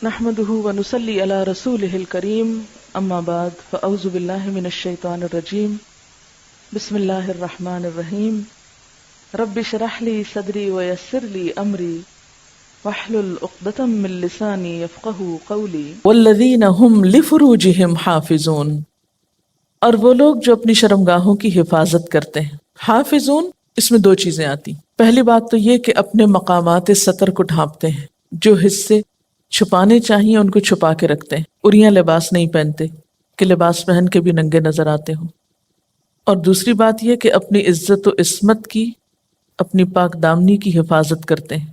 نحمده ونصلي على رسوله الكريم اما بعد فاعوذ بالله من الشيطان الرجيم بسم الله الرحمن الرحيم رب اشرح لي صدري ويسر لي امري واحلل عقدة من لساني يفقهوا قولي والذين هم لفروجهم حافظون، اور وہ لوگ جو اپنی شرمگاہوں کی حفاظت کرتے ہیں۔ حافظون، اس میں دو چیزیں آتی۔ پہلی بات تو یہ کہ اپنے مقامات سطر کو ڈھانپتے ہیں، جو حصے چھپانے چاہیے ان کو چھپا کے رکھتے ہیں، اریاں لباس نہیں پہنتے کہ لباس پہن کے بھی ننگے نظر آتے ہوں۔ اور دوسری بات یہ کہ اپنی عزت و عصمت کی، اپنی پاک دامنی کی حفاظت کرتے ہیں،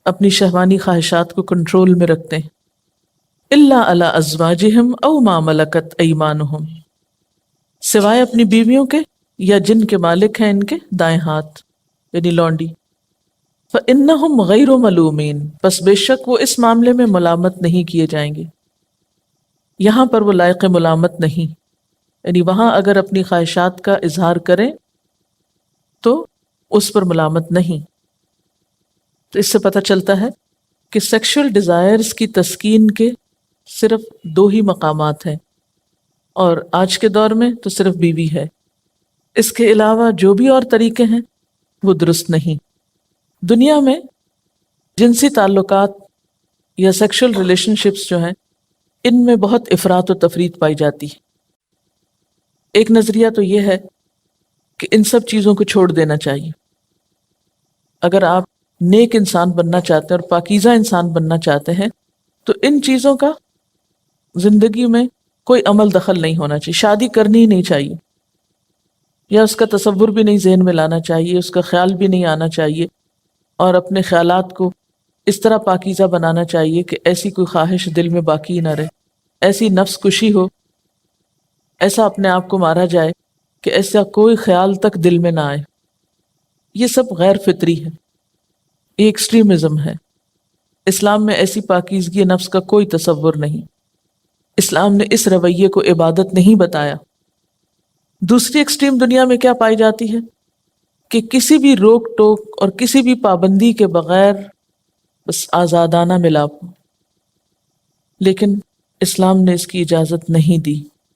اپنی شہوانی خواہشات کو کنٹرول میں رکھتے ہیں۔ الا علی ازواجہم او ما ملکت ایمانہم، سوائے اپنی بیویوں کے یا جن کے مالک ہیں ان کے دائیں ہاتھ، یعنی لونڈی۔ فَإِنَّهُمْ غَيْرُ مَلُومِينَ، پس بے شک وہ اس معاملے میں ملامت نہیں کیے جائیں گے۔ یہاں پر وہ لائق ملامت نہیں، یعنی وہاں اگر اپنی خواہشات کا اظہار کریں تو اس پر ملامت نہیں۔ تو اس سے پتہ چلتا ہے کہ سیکشول ڈیزائرز کی تسکین کے صرف دو ہی مقامات ہیں، اور آج کے دور میں تو صرف بیوی ہے۔ اس کے علاوہ جو بھی اور طریقے ہیں وہ درست نہیں۔ دنیا میں جنسی تعلقات یا سیکشل ریلیشن شپس جو ہیں، ان میں بہت افراط و تفریط پائی جاتی ہے۔ ایک نظریہ تو یہ ہے کہ ان سب چیزوں کو چھوڑ دینا چاہیے۔ اگر آپ نیک انسان بننا چاہتے ہیں اور پاکیزہ انسان بننا چاہتے ہیں تو ان چیزوں کا زندگی میں کوئی عمل دخل نہیں ہونا چاہیے۔ شادی کرنی ہی نہیں چاہیے، یا اس کا تصور بھی نہیں ذہن میں لانا چاہیے، اس کا خیال بھی نہیں آنا چاہیے، اور اپنے خیالات کو اس طرح پاکیزہ بنانا چاہیے کہ ایسی کوئی خواہش دل میں باقی نہ رہے، ایسی نفس کشی ہو، ایسا اپنے آپ کو مارا جائے کہ ایسا کوئی خیال تک دل میں نہ آئے۔ یہ سب غیر فطری ہے، یہ ایکسٹریمزم ہے۔ اسلام میں ایسی پاکیزگی نفس کا کوئی تصور نہیں۔ اسلام نے اس رویے کو عبادت نہیں بتایا۔ دوسری ایکسٹریم دنیا میں کیا پائی جاتی ہے کہ کسی بھی روک ٹوک اور کسی بھی پابندی کے بغیر بس آزادانہ ملاپ ہو، لیکن اسلام نے اس کی اجازت نہیں دی۔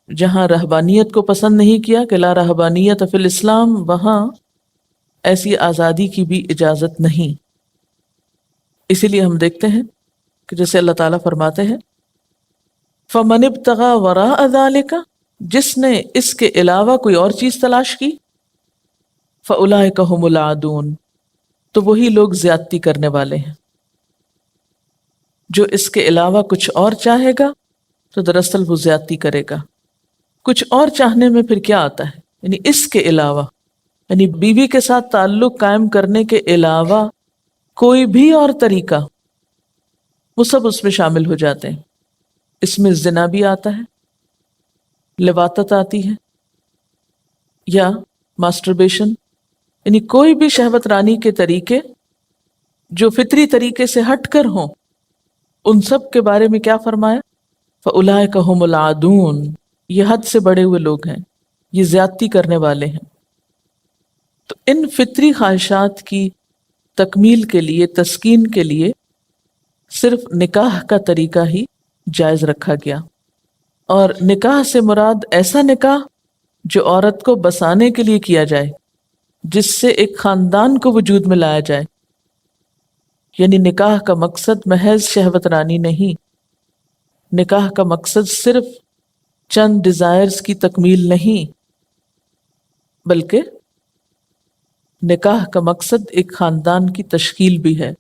جہاں رہبانیت کو پسند نہیں کیا کہ لا رہبانیت فی الاسلام، وہاں ایسی آزادی کی بھی اجازت نہیں۔ اسی لیے ہم دیکھتے ہیں کہ جیسے اللہ تعالیٰ فرماتے ہیں فَمَنِ ابْتَغَى وَرَاءَ ذَلِكَ، جس نے اس کے علاوہ کوئی اور چیز تلاش کی، فَأُولَٰئِكَ هُمُ الْعَادُونَ، تو وہی لوگ زیادتی کرنے والے ہیں۔ جو اس کے علاوہ کچھ اور چاہے گا تو دراصل وہ زیادتی کرے گا۔ کچھ اور چاہنے میں پھر کیا آتا ہے؟ یعنی اس کے علاوہ، یعنی بیوی کے ساتھ تعلق قائم کرنے کے علاوہ کوئی بھی اور طریقہ، وہ سب اس میں شامل ہو جاتے ہیں۔ اس میں زنا بھی آتا ہے، لواطت آتی ہے، یا ماسٹربیشن، یعنی کوئی بھی شہوت رانی کے طریقے جو فطری طریقے سے ہٹ کر ہوں، ان سب کے بارے میں کیا فرمایا؟ فَأُولَٰئِكَ هُمُ الْعَادُونَ، یہ حد سے بڑے ہوئے لوگ ہیں، یہ زیادتی کرنے والے ہیں۔ تو ان فطری خواہشات کی تکمیل کے لیے، تسکین کے لیے صرف نکاح کا طریقہ ہی جائز رکھا گیا۔ اور نکاح سے مراد ایسا نکاح جو عورت کو بسانے کے لیے کیا جائے، جس سے ایک خاندان کو وجود میں لایا جائے۔ یعنی نکاح کا مقصد محض شہوت رانی نہیں، نکاح کا مقصد صرف چند ڈیزائرز کی تکمیل نہیں، بلکہ نکاح کا مقصد ایک خاندان کی تشکیل بھی ہے،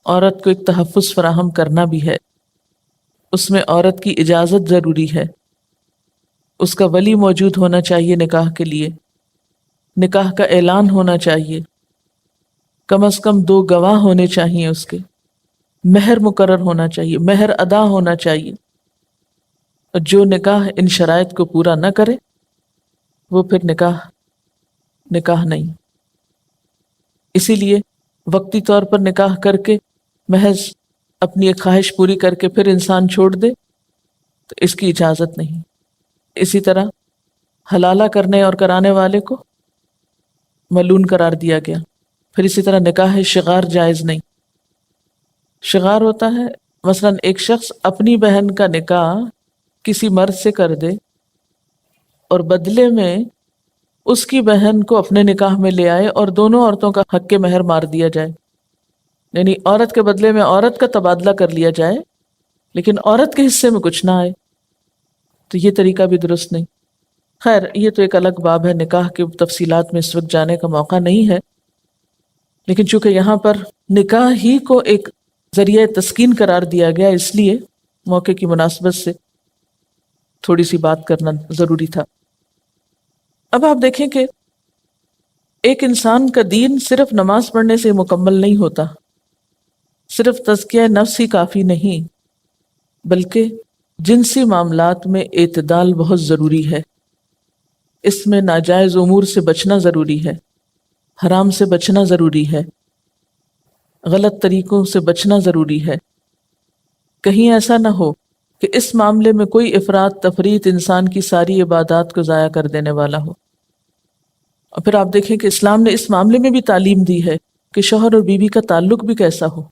عورت کو ایک تحفظ فراہم کرنا بھی ہے۔ اس میں عورت کی اجازت ضروری ہے، اس کا ولی موجود ہونا چاہیے نکاح کے لیے، نکاح کا اعلان ہونا چاہیے، کم از کم 2 گواہ ہونے چاہیے، اس کے مہر مقرر ہونا چاہیے، مہر ادا ہونا چاہیے۔ اور جو نکاح ان شرائط کو پورا نہ کرے وہ پھر نکاح نہیں۔ اسی لیے وقتی طور پر نکاح کر کے محض اپنی ایک خواہش پوری کر کے پھر انسان چھوڑ دے تو اس کی اجازت نہیں۔ اسی طرح حلالہ کرنے اور کرانے والے کو ملعون قرار دیا گیا۔ پھر اسی طرح نکاح شغار جائز نہیں۔ شغار ہوتا ہے مثلا ایک شخص اپنی بہن کا نکاح کسی مرد سے کر دے اور بدلے میں اس کی بہن کو اپنے نکاح میں لے آئے اور دونوں عورتوں کا حق مہر مار دیا جائے، یعنی عورت کے بدلے میں عورت کا تبادلہ کر لیا جائے لیکن عورت کے حصے میں کچھ نہ آئے، تو یہ طریقہ بھی درست نہیں۔ خیر یہ تو ایک الگ باب ہے، نکاح کی تفصیلات میں اس وقت جانے کا موقع نہیں ہے، لیکن چونکہ یہاں پر نکاح ہی کو ایک ذریعہ تسکین قرار دیا گیا، اس لیے موقع کی مناسبت سے تھوڑی سی بات کرنا ضروری تھا۔ اب آپ دیکھیں کہ ایک انسان کا دین صرف نماز پڑھنے سے مکمل نہیں ہوتا، صرف تزکیہ نفس ہی کافی نہیں، بلکہ جنسی معاملات میں اعتدال بہت ضروری ہے۔ اس میں ناجائز امور سے بچنا ضروری ہے، حرام سے بچنا ضروری ہے، غلط طریقوں سے بچنا ضروری ہے۔ کہیں ایسا نہ ہو کہ اس معاملے میں کوئی افراط تفریط انسان کی ساری عبادات کو ضائع کر دینے والا ہو۔ اور پھر آپ دیکھیں کہ اسلام نے اس معاملے میں بھی تعلیم دی ہے کہ شوہر اور بیوی کا تعلق بھی کیسا ہو،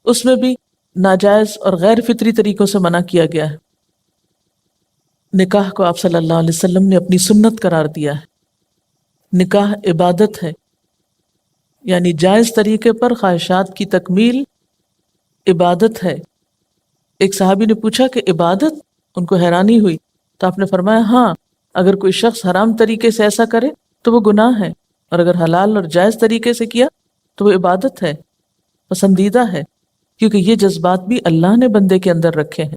اس میں بھی ناجائز اور غیر فطری طریقوں سے منع کیا گیا ہے۔ نکاح کو آپ صلی اللہ علیہ وسلم نے اپنی سنت قرار دیا ہے۔ نکاح عبادت ہے، یعنی جائز طریقے پر خواہشات کی تکمیل عبادت ہے۔ ایک صحابی نے پوچھا کہ عبادت؟ ان کو حیرانی ہوئی تو آپ نے فرمایا ہاں، اگر کوئی شخص حرام طریقے سے ایسا کرے تو وہ گناہ ہے، اور اگر حلال اور جائز طریقے سے کیا تو وہ عبادت ہے، پسندیدہ ہے، کیونکہ یہ جذبات بھی اللہ نے بندے کے اندر رکھے ہیں۔